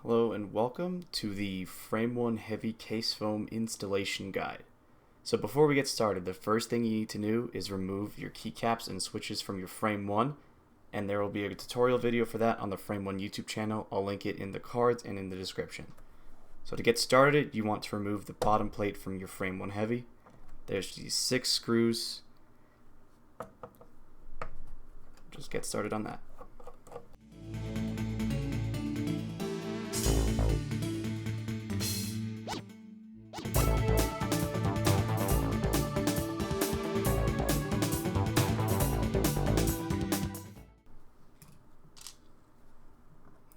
Hello and welcome to the Frame1 Heavy case foam installation guide. So before we get started, the first thing you need to do is remove your keycaps and switches from your Frame1, and there will be a tutorial video for that on the Frame1 YouTube channel. I'll link it in the cards and in the description. So to get started, you want to remove the bottom plate from your Frame1 Heavy. There's these 6 screws. Just get started on that.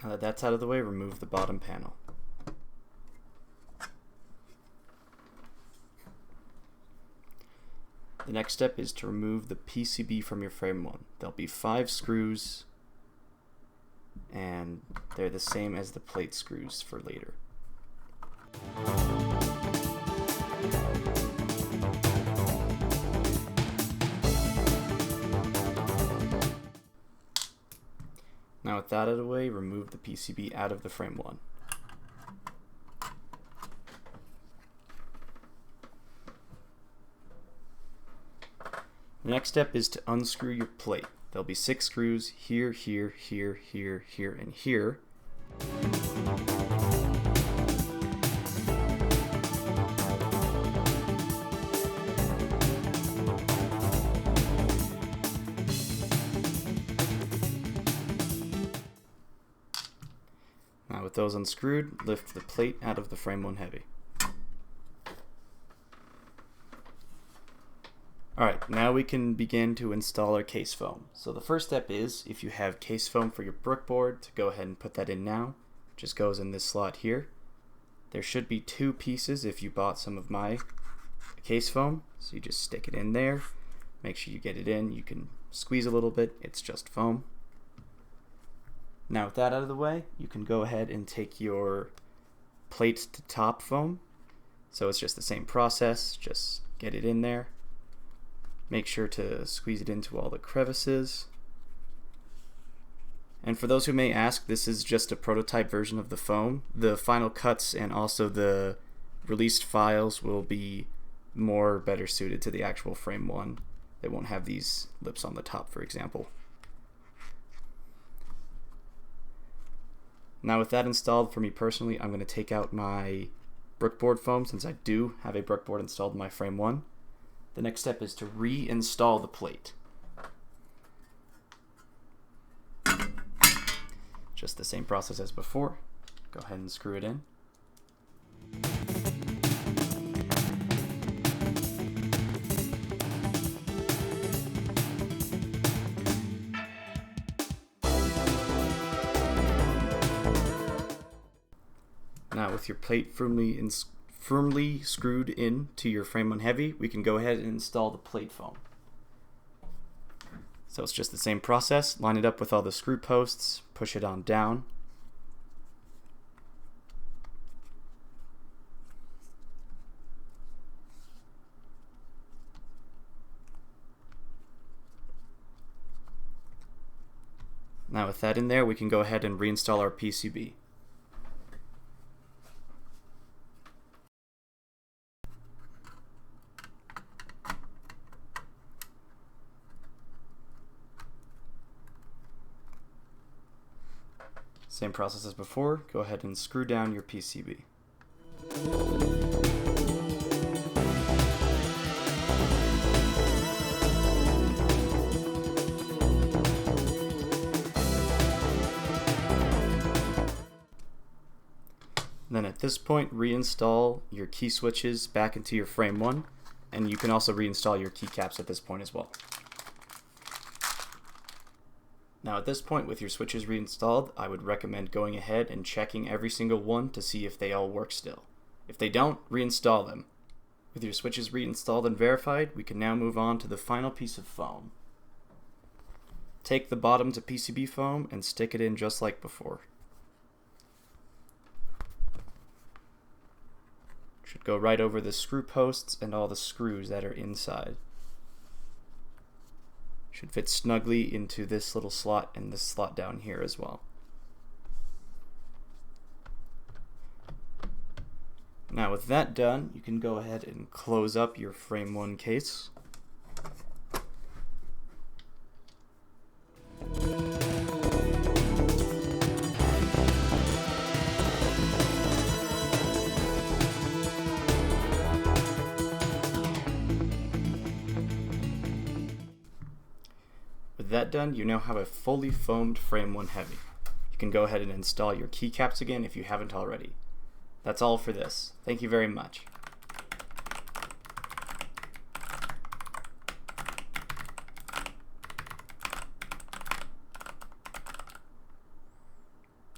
Now that that's out of the way, remove the bottom panel. The next step is to remove the PCB from your Frame1. There'll be 5 screws, and they're the same as the plate screws for later. Now with that out of the way, remove the PCB out of the Frame1. The next step is to unscrew your plate. There'll be 6 screws here, here, here, here, here, and here. Now with those unscrewed, lift the plate out of the Frame1 Heavy. Alright, now we can begin to install our case foam. So the first step is, if you have case foam for your brickboard, to go ahead and put that in now. It just goes in this slot here. There should be 2 pieces if you bought some of my case foam. So you just stick it in there. Make sure you get it in. You can squeeze a little bit. It's just foam. Now with that out of the way, you can go ahead and take your plate to top foam. So it's just the same process. Just get it in there. Make sure to squeeze it into all the crevices. And for those who may ask, this is just a prototype version of the foam. The final cuts and also the released files will be better suited to the actual Frame1. They won't have these lips on the top, for example. Now with that installed, for me personally, I'm going to take out my brickboard foam since I do have a brickboard installed in my Frame1. The next step is to reinstall the plate. Just the same process as before. Go ahead and screw it in. Now with your plate firmly screwed in to your Frame1 Heavy, we can go ahead and install the plate foam. So it's just the same process. Line it up with all the screw posts, push it on down. Now with that in there, we can go ahead and reinstall our PCB. Same process as before, go ahead and screw down your PCB. Then at this point, reinstall your key switches back into your Frame1, and you can also reinstall your keycaps at this point as well. Now at this point, with your switches reinstalled, I would recommend going ahead and checking every single one to see if they all work still. If they don't, reinstall them. With your switches reinstalled and verified, we can now move on to the final piece of foam. Take the bottom to PCB foam and stick it in just like before. Should go right over the screw posts and all the screws that are inside. Should fit snugly into this little slot and this slot down here as well. Now with that done, you can go ahead and close up your Frame1 case. With that done, you now have a fully foamed Frame1 Heavy. You can go ahead and install your keycaps again if you haven't already. That's all for this. Thank you very much.